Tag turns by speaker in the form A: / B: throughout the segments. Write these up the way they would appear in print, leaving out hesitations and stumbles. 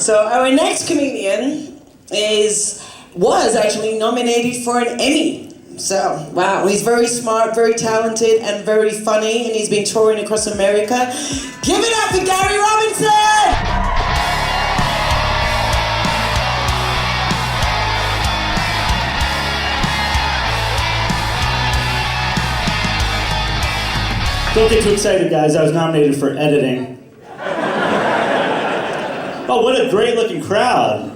A: So our next comedian was actually nominated for an Emmy. So, wow, he's very smart, very talented, and very funny, and he's been touring across America. Give it up for Gary Robinson!
B: Don't get too excited, guys. I was nominated for editing. Oh, what a great looking crowd.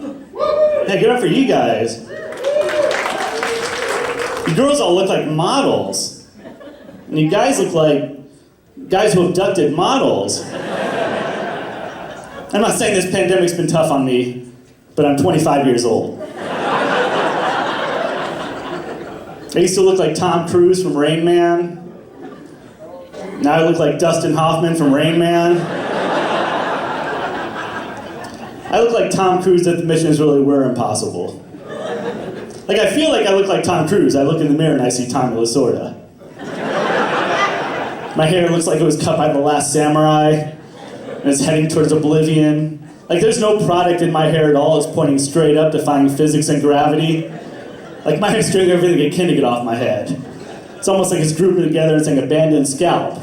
B: Hey, get up for you guys. You girls all look like models. And you guys look like guys who abducted models. I'm not saying this pandemic's been tough on me, but I'm 25 years old. I used to look like Tom Cruise from Rain Man. Now I look like Dustin Hoffman from Rain Man. I look like Tom Cruise if the missions really were impossible. Like, I feel like I look like Tom Cruise. I look in the mirror and I see Tommy Lasorda. My hair looks like it was cut by the last samurai, and it's heading towards oblivion. Like, there's no product in my hair at all. It's pointing straight up, defying physics and gravity. Like, my hair's doing everything it can to get off my head. It's almost like it's grouping together and saying abandoned scalp.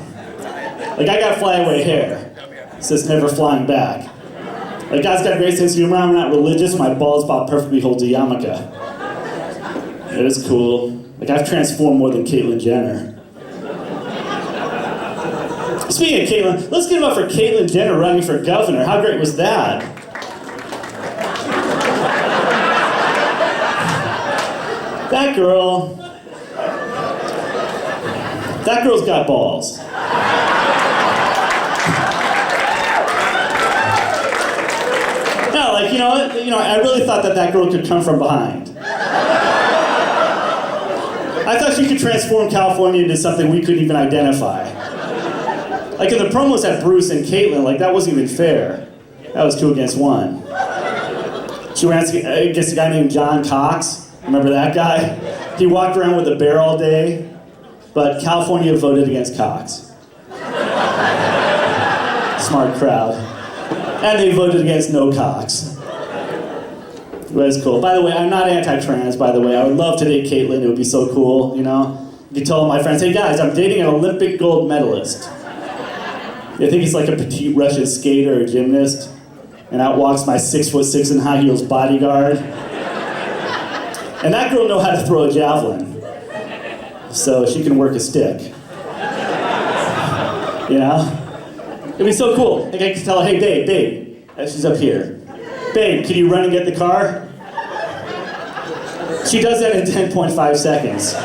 B: Like, I got flyaway hair. It says never flying back. Like, God's got a great sense of humor. I'm not religious. My bald spot perfectly holds a yarmulke. It is cool. Like, I've transformed more than Caitlyn Jenner. Speaking of Caitlyn, let's give it up for Caitlyn Jenner running for governor. How great was that? That girl's got balls. No, like, you know, I really thought that girl could come from behind. I thought she could transform California into something we couldn't even identify. Like, in the promos at Bruce and Caitlyn, like, that wasn't even fair. That was 2 against 1. She ran against a guy named John Cox. Remember that guy? He walked around with a bear all day, but California voted against Cox. Smart crowd. And they voted against no Cox. It was cool. By the way, I'm not anti-trans, by the way. I would love to date Caitlyn. It would be so cool, you know? You could tell my friends, hey guys, I'm dating an Olympic gold medalist. They think he's like a petite Russian skater or gymnast, and out walks my 6'6" in high heels bodyguard. And that girl knows how to throw a javelin, so she can work a stick. You know? It'd be so cool. Like, I could tell her, hey babe, and she's up here. Babe, can you run and get the car? She does that in 10.5 seconds.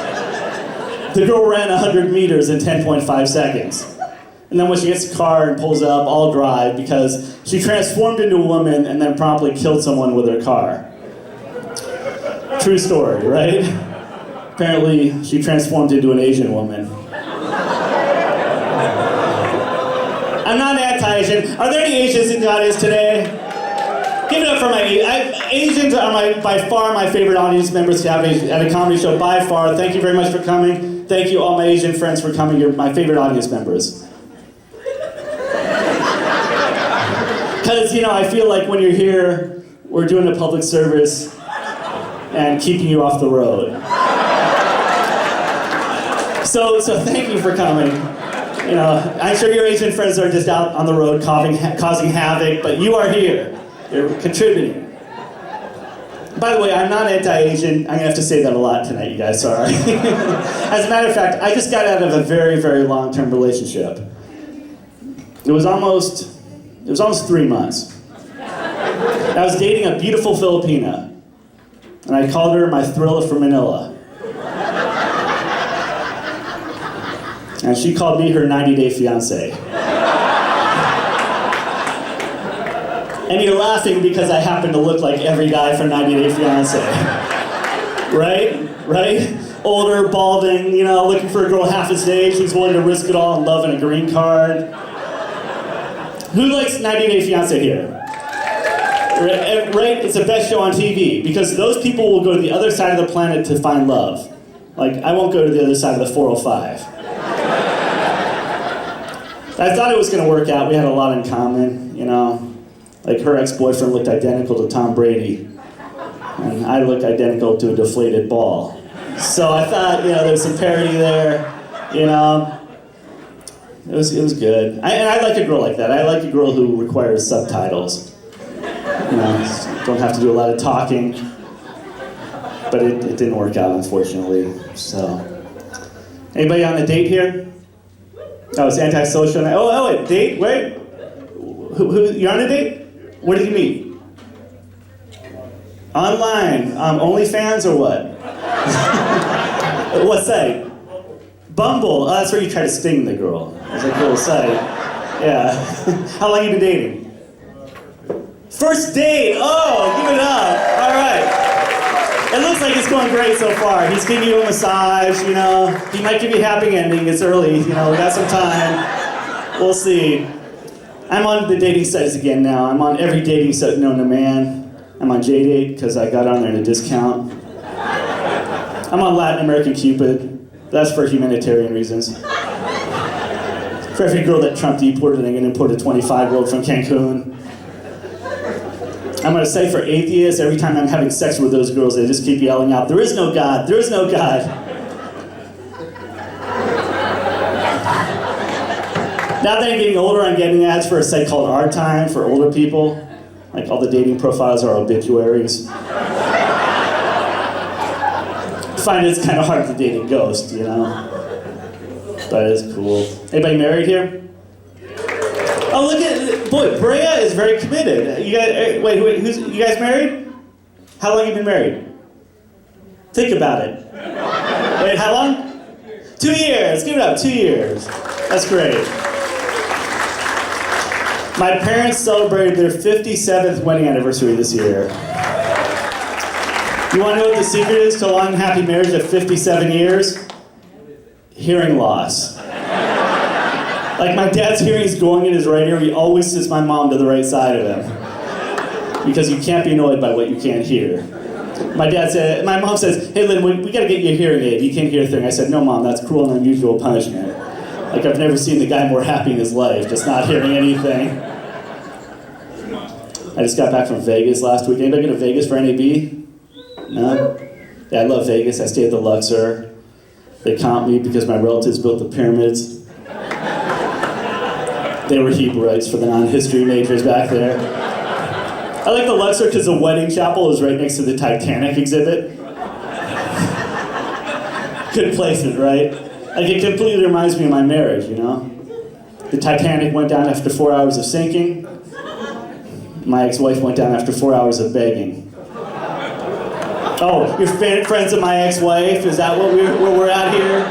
B: The girl ran 100 meters in 10.5 seconds. And then when she gets the car and pulls up, I'll drive because she transformed into a woman and then promptly killed someone with her car. True story, right? Apparently, she transformed into an Asian woman. I'm not anti-Asian. Are there any Asians in the audience today? Give it up for my Asians are by far my favorite audience members to have at a comedy show, by far. Thank you very much for coming. Thank you all my Asian friends for coming. You're my favorite audience members. Because, you know, I feel like when you're here, we're doing a public service and keeping you off the road. So thank you for coming. You know, I'm sure your Asian friends are just out on the road causing havoc, but you are here. You're contributing. By the way, I'm not anti-Asian. I'm gonna have to say that a lot tonight, you guys, sorry. As a matter of fact, I just got out of a very, very long-term relationship. It was almost 3 months. I was dating a beautiful Filipina, and I called her my thriller from Manila. And she called me her 90-day fiance. And you're laughing because I happen to look like every guy from 90-Day Fiance. Right? Older, balding, you know, looking for a girl half his age who's willing to risk it all and love and a green card. Who likes 90-Day Fiance here? Right? It's the best show on TV because those people will go to the other side of the planet to find love. Like, I won't go to the other side of the 405. I thought it was going to work out. We had a lot in common, you know. Like her ex-boyfriend looked identical to Tom Brady, and I look identical to a deflated ball. So I thought, there's some parody there, It was good. And I like a girl like that. I like a girl who requires subtitles. Don't have to do a lot of talking. But it didn't work out, unfortunately. So, anybody on a date here? Oh, it's antisocial. Oh, wait, date? Wait. Who? You're on a date? Where did you meet? Online. OnlyFans or what? What site? Bumble. Oh, that's where you try to sting the girl. It's a cool site. Yeah. How long you been dating? First date. Oh, give it up. All right. It looks like it's going great so far. He's giving you a massage, He might give you a happy ending. It's early, we got some time. We'll see. I'm on the dating sites again now. I'm on every dating site known to man. I'm on JDate because I got on there at a discount. I'm on Latin American Cupid. That's for humanitarian reasons. For every girl that Trump deported, I'm going to import a 25-year-old from Cancun. I'm on a site for atheists. Every time I'm having sex with those girls, they just keep yelling out, "There is no God, there is no God." Now that I'm getting older, I'm getting ads for a site called Our Time for older people. Like all the dating profiles are obituaries. I find it's kind of hard to date a ghost, But it's cool. Anybody married here? Oh, look at, boy, Brea is very committed. You guys, wait, you guys married? How long have you been married? Think about it. Wait, how long? 2 years, give it up, 2 years. That's great. My parents celebrated their 57th wedding anniversary this year. You want to know what the secret is to a long, happy marriage of 57 years? Hearing loss. Like my dad's hearing is going in his right ear, he always sits my mom to the right side of him. Because you can't be annoyed by what you can't hear. My mom says, "Hey Lynn, we gotta get you a hearing aid. You can't hear a thing." I said, "No Mom, that's cruel and unusual punishment." Like I've never seen the guy more happy in his life, just not hearing anything. I just got back from Vegas last week. Anybody go to Vegas for NAB? No? Yeah, I love Vegas. I stayed at the Luxor. They comped me because my relatives built the pyramids. They were Hebrewites for the non-history majors back there. I like the Luxor because the wedding chapel is right next to the Titanic exhibit. Couldn't place it, right? Like it completely reminds me of my marriage, The Titanic went down after 4 hours of sinking. My ex-wife went down after 4 hours of begging. Oh, you're friends of my ex-wife? Is that where we're at here?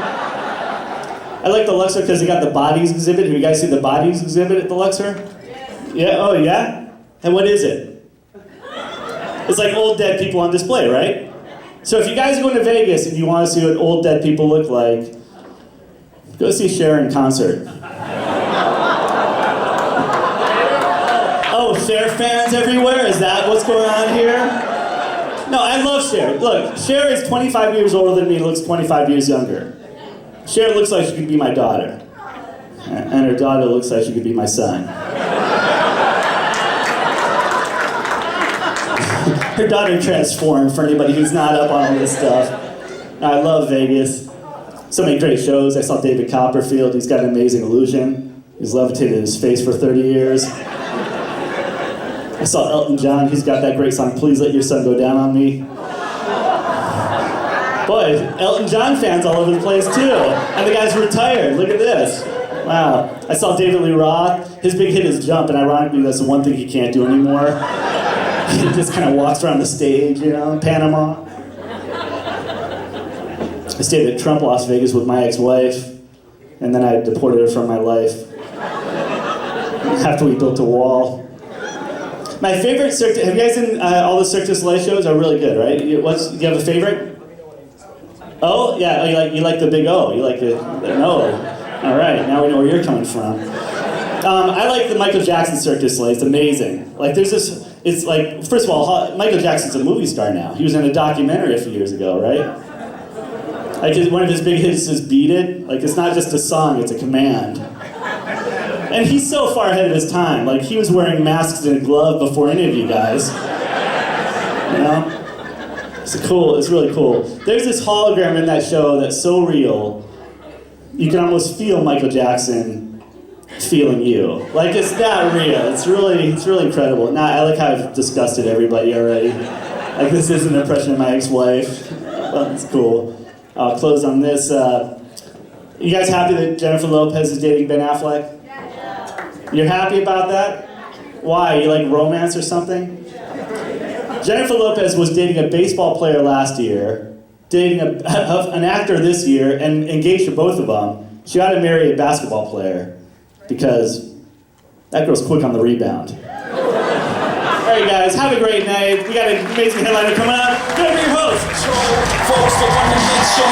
B: I like the Luxor because they got the bodies exhibit. Have you guys seen the bodies exhibit at the Luxor? Yeah, oh yeah? And what is it? It's like old dead people on display, right? So if you guys are going to Vegas and you want to see what old dead people look like, go see Cher in concert. Oh, Cher fans everywhere? Is that what's going on here? No, I love Cher. Look, Cher is 25 years older than me, looks 25 years younger. Cher looks like she could be my daughter. And her daughter looks like she could be my son. Her daughter transformed, for anybody who's not up on all this stuff. I love Vegas. So many great shows. I saw David Copperfield. He's got an amazing illusion. He's levitated his face for 30 years. I saw Elton John. He's got that great song, "Please Let Your Sun Go Down on Me." Boy, Elton John fans all over the place too. And the guy's retired. Look at this. Wow. I saw David Lee Roth. His big hit is Jump, and ironically, that's the one thing he can't do anymore. He just kind of walks around the stage, in Panama. I stayed at Trump Las Vegas with my ex-wife, and then I deported her from my life after we built a wall. My favorite Cirque, have you guys seen all the Cirque du Soleil shows? Are really good, right? Do you have a favorite? Oh, yeah, you like the big O. You like the O. All right, now we know where you're coming from. I like the Michael Jackson Cirque du Soleil. It's amazing. Like, there's this, it's like, first of all, Michael Jackson's a movie star now. He was in a documentary a few years ago, right? Like, one of his big hits is Beat It. Like, it's not just a song, it's a command. And he's so far ahead of his time. Like, he was wearing masks and a glove before any of you guys. You know? It's really cool. There's this hologram in that show that's so real, you can almost feel Michael Jackson feeling you. Like, it's that real. It's really incredible. Now, I like how I've disgusted everybody already. Like, this is an impression of my ex-wife. Well, it's cool. I'll close on this. You guys happy that Jennifer Lopez is dating Ben Affleck? You're happy about that? Why? You like romance or something? Jennifer Lopez was dating a baseball player last year, dating an actor this year, and engaged to both of them. She ought to marry a basketball player because that girl's quick on the rebound. All right, guys, have a great night. We got an amazing headliner coming up. Go to your host.
C: Folks, the one that makes your